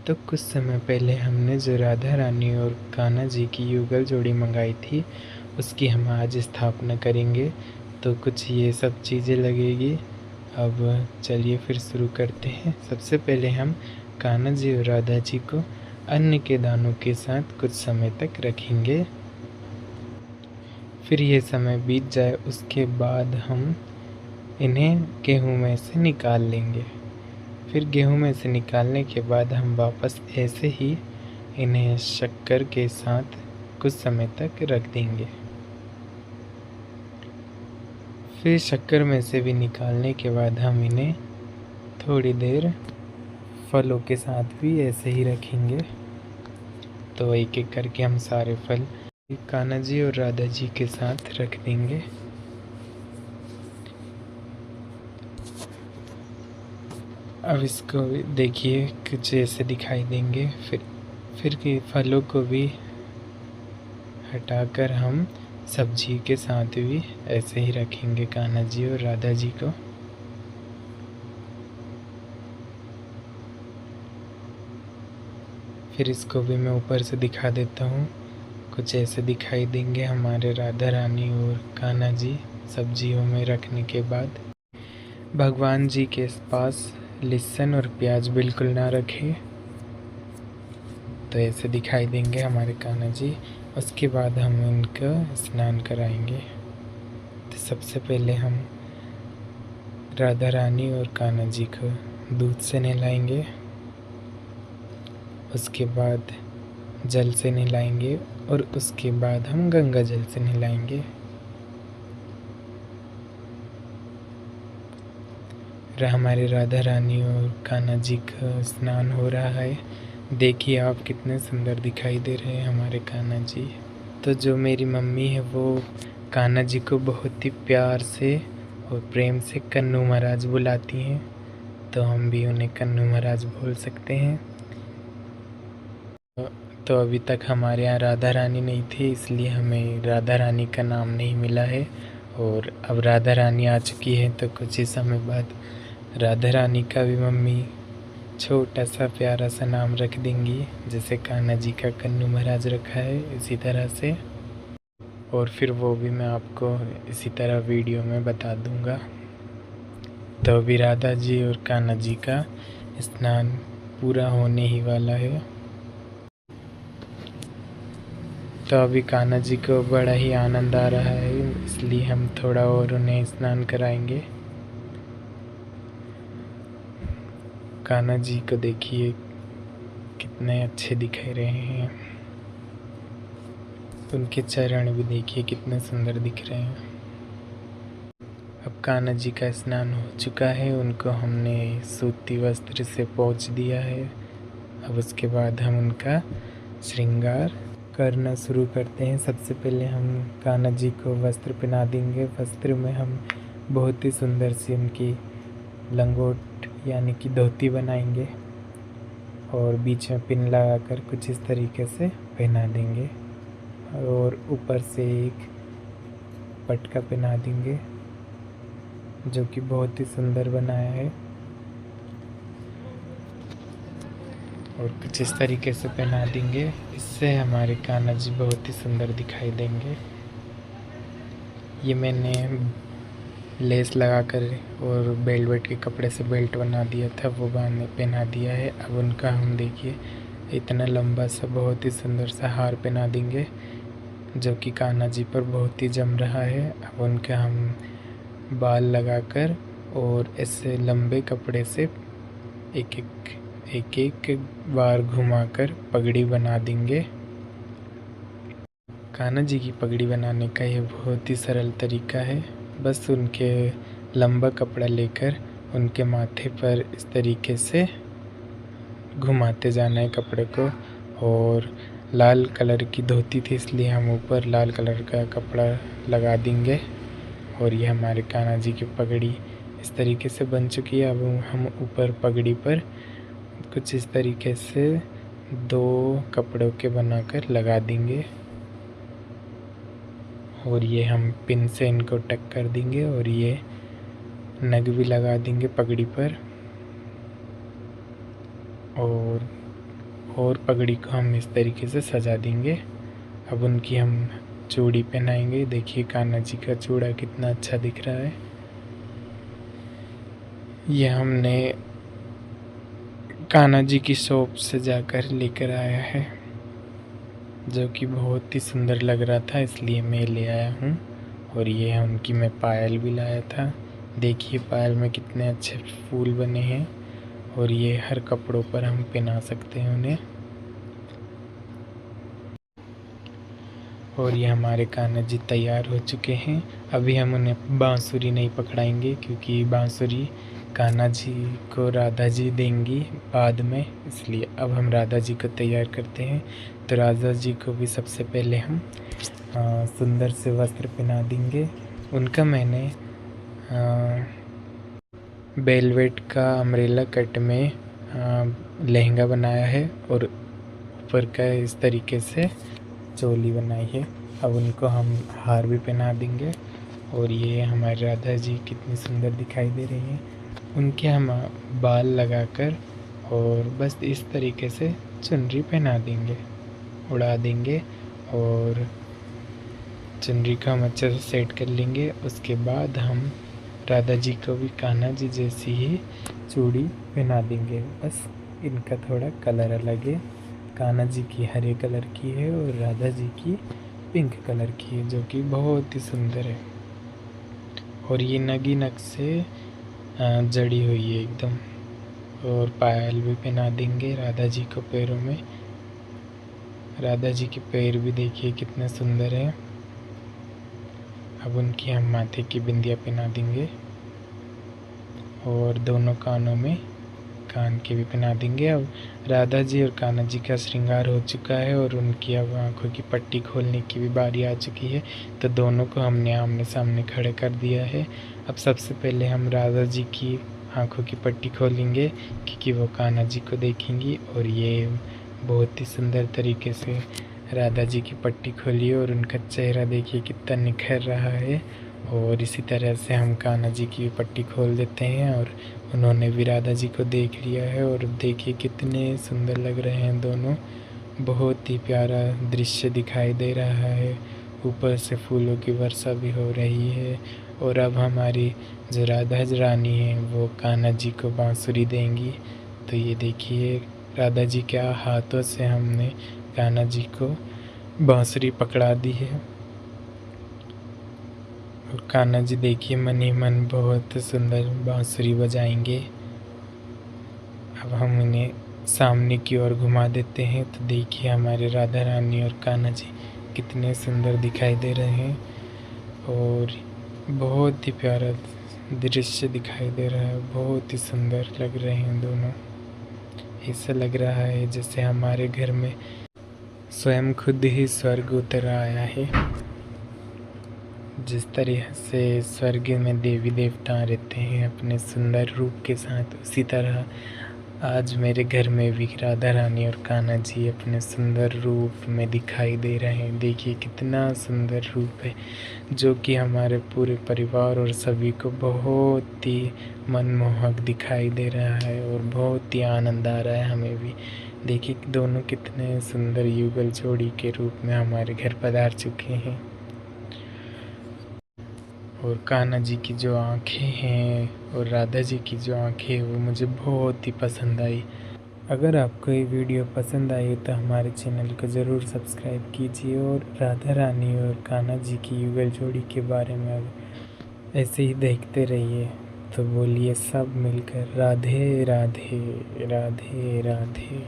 तो कुछ समय पहले हमने जो राधा रानी और कान्हा जी की युगल जोड़ी मंगाई थी, उसकी हम आज स्थापना करेंगे। तो कुछ ये सब चीज़ें लगेगी। अब चलिए फिर शुरू करते हैं। सबसे पहले हम कान्हा जी और राधा जी को अन्न के दानों के साथ कुछ समय तक रखेंगे। फिर ये समय बीत जाए उसके बाद हम इन्हें गेहूं में से निकाल लेंगे। फिर गेहूं में से निकालने के बाद हम वापस ऐसे ही इन्हें शक्कर के साथ कुछ समय तक रख देंगे। फिर शक्कर में से भी निकालने के बाद हम इन्हें थोड़ी देर फलों के साथ भी ऐसे ही रखेंगे। तो एक एक करके हम सारे फल कान्हा जी और राधा जी के साथ रख देंगे। अब इसको देखिए कुछ ऐसे दिखाई देंगे। फिर के फलों को भी हटाकर हम सब्जी के साथ भी ऐसे ही रखेंगे कान्हा जी और राधा जी को। फिर इसको भी मैं ऊपर से दिखा देता हूँ। कुछ ऐसे दिखाई देंगे हमारे राधा रानी और कान्हा जी सब्जियों में रखने के बाद। भगवान जी के पास लहसुन और प्याज बिल्कुल ना रखें। तो ऐसे दिखाई देंगे हमारे कान्हा जी। उसके बाद हम इनका स्नान कराएंगे। तो सबसे पहले हम राधा रानी और कान्हा जी को दूध से नहलाएंगे। उसके बाद जल से नहलाएंगे और उसके बाद हम गंगा जल से नहलाएंगे। हमारे राधा रानी और कान्हा जी का स्नान हो रहा है। देखिए आप कितने सुंदर दिखाई दे रहे हैं हमारे कान्हा जी। तो जो मेरी मम्मी है वो कान्हा जी को बहुत ही प्यार से और प्रेम से कन्नू महाराज बुलाती हैं। तो हम भी उन्हें कन्नू महाराज बोल सकते हैं। तो अभी तक हमारे यहाँ राधा रानी नहीं थी, इसलिए हमें राधा रानी का नाम नहीं मिला है। और अब राधा रानी आ चुकी है तो कुछ ही समय बाद राधा रानी का भी मम्मी छोटा सा प्यारा सा नाम रख देंगी। जैसे कान्हा जी का कन्नू महाराज रखा है इसी तरह से। और फिर वो भी मैं आपको इसी तरह वीडियो में बता दूंगा। तो अभी राधा जी और कान्हा जी का स्नान पूरा होने ही वाला है। तो अभी कान्हा जी को बड़ा ही आनंद आ रहा है, इसलिए हम थोड़ा और उन्हें स्नान कराएंगे। कान्हा जी को देखिए कितने अच्छे दिखाई रहे हैं। उनके चरण भी देखिए कितने सुंदर दिख रहे हैं। अब कान्हा जी का स्नान हो चुका है, उनको हमने सूती वस्त्र से पोंछ दिया है। अब उसके बाद हम उनका श्रृंगार करना शुरू करते हैं। सबसे पहले हम कान्हा जी को वस्त्र पहना देंगे। वस्त्र में हम बहुत ही सुंदर सी उनकी लंगोट यानी कि धोती बनाएंगे और बीच में पिन लगाकर कुछ इस तरीके से पहना देंगे और ऊपर से एक पटका पहना देंगे जो कि बहुत ही सुंदर बनाया है। और कुछ इस तरीके से पहना देंगे, इससे हमारे कान्हा जी बहुत ही सुंदर दिखाई देंगे। ये मैंने लेस लगाकर और वेलवेट के कपड़े से बेल्ट बना दिया था, वो पहना दिया है। अब उनका हम देखिए इतना लंबा सा बहुत ही सुंदर सा हार पहना देंगे जो कि कान्हा जी पर बहुत ही जम रहा है। अब उनका हम बाल लगाकर और ऐसे लंबे कपड़े से एक एक बार घुमाकर पगड़ी बना देंगे। कान्हा जी की पगड़ी बनाने का ये बहुत ही सरल तरीका है। बस उनके लंबा कपड़ा लेकर उनके माथे पर इस तरीके से घुमाते जाना है कपड़े को। और लाल कलर की धोती थी इसलिए हम ऊपर लाल कलर का कपड़ा लगा देंगे। और ये हमारे कान्हा जी की पगड़ी इस तरीके से बन चुकी है। अब हम ऊपर पगड़ी पर कुछ इस तरीके से दो कपड़ों के बनाकर लगा देंगे और ये हम पिन से इनको टक कर देंगे और ये नग भी लगा देंगे पगड़ी पर। और और पगड़ी को हम इस तरीके से सजा देंगे। अब उनकी हम चूड़ी पहनाएंगे। देखिए कान्हा जी का चूड़ा कितना अच्छा दिख रहा है। ये हमने कान्हा जी की शॉप से जाकर लेकर आया है, जो कि बहुत ही सुंदर लग रहा था, इसलिए मैं ले आया हूँ। और ये उनकी मैं पायल भी लाया था। देखिए पायल में कितने अच्छे फूल बने हैं और ये हर कपड़ों पर हम पहना सकते हैं उन्हें। और ये हमारे कान्हा जी तैयार हो चुके हैं। अभी हम उन्हें बांसुरी नहीं पकड़ाएंगे, क्योंकि बांसुरी कान्हा जी को राधा जी देंगी बाद में, इसलिए अब हम राधा जी को तैयार करते हैं। तो राधा जी को भी सबसे पहले हम सुंदर से वस्त्र पहना देंगे। उनका मैंने वेलवेट का अम्ब्रेला कट में लहंगा बनाया है और ऊपर का इस तरीके से चोली बनाई है। अब उनको हम हार भी पहना देंगे। और ये हमारी राधा जी कितनी सुंदर दिखाई दे रही हैं। उनके हम बाल लगाकर और बस इस तरीके से चुनरी पहना देंगे, उड़ा देंगे। और चुनरी को हम अच्छे से सेट कर लेंगे। उसके बाद हम राधा जी को भी कान्हा जी जैसी ही चूड़ी पहना देंगे। बस इनका थोड़ा कलर अलग है। कान्हा जी की हरे कलर की है और राधा जी की पिंक कलर की है, जो कि बहुत ही सुंदर है। और ये नगी नग से जड़ी हुई है एकदम। और पायल भी पहना देंगे राधा जी को पैरों में। राधा जी के पैर भी देखिए कितने सुंदर है। अब उनकी हम माथे की बिंदिया पहना देंगे और दोनों कानों में कान के भी पहना देंगे। अब राधा जी और कान्हा जी का श्रृंगार हो चुका है और उनकी अब आंखों की पट्टी खोलने की भी बारी आ चुकी है। तो दोनों को हमने आमने सामने खड़े कर दिया है। अब सबसे पहले हम राधा जी की आंखों की पट्टी खोलेंगे, क्योंकि वो कान्हा जी को देखेंगी। और ये बहुत ही सुंदर तरीके से राधा जी की पट्टी खोली और उनका चेहरा देखिए कितना निखर रहा है। और इसी तरह से हम कान्हा जी की पट्टी खोल देते हैं और उन्होंने भी राधा जी को देख लिया है। और देखिए कितने सुंदर लग रहे हैं दोनों। बहुत ही प्यारा दृश्य दिखाई दे रहा है। ऊपर से फूलों की वर्षा भी हो रही है। और अब हमारी जो राधा रानी है वो कान्हा जी को बांसुरी देंगी। तो ये देखिए राधा जी के हाथों से हमने कान्हा जी को बांसुरी पकड़ा दी है। और कान्हा जी देखिए मन ही मन बहुत सुंदर बांसुरी बजाएंगे। अब हम इन्हें सामने की ओर घुमा देते हैं। तो देखिए हमारे राधा रानी और कान्हा जी कितने सुंदर दिखाई दे रहे हैं और बहुत ही प्यारा दृश्य दिखाई दे रहा है। बहुत ही सुंदर लग रहे हैं दोनों। ऐसा लग रहा है जैसे हमारे घर में स्वयं खुद ही स्वर्ग उतर आया है। जिस तरह से स्वर्ग में देवी देवता रहते हैं अपने सुंदर रूप के साथ, उसी तरह आज मेरे घर में भी राधा रानी और कान्हा जी अपने सुंदर रूप में दिखाई दे रहे हैं। देखिए कितना सुंदर रूप है, जो कि हमारे पूरे परिवार और सभी को बहुत ही मनमोहक दिखाई दे रहा है और बहुत ही आनंद आ रहा है हमें भी। देखिए दोनों कितने सुंदर युगल जोड़ी के रूप में हमारे घर पधार चुके हैं। और कान्हा जी की जो आँखें हैं और राधा जी की जो आँखें हैं वो मुझे बहुत ही पसंद आई। अगर आपको ये वीडियो पसंद आई तो हमारे चैनल को ज़रूर सब्सक्राइब कीजिए और राधा रानी और कान्हा जी की युगल जोड़ी के बारे में ऐसे ही देखते रहिए। तो बोलिए सब मिलकर राधे राधे राधे राधे।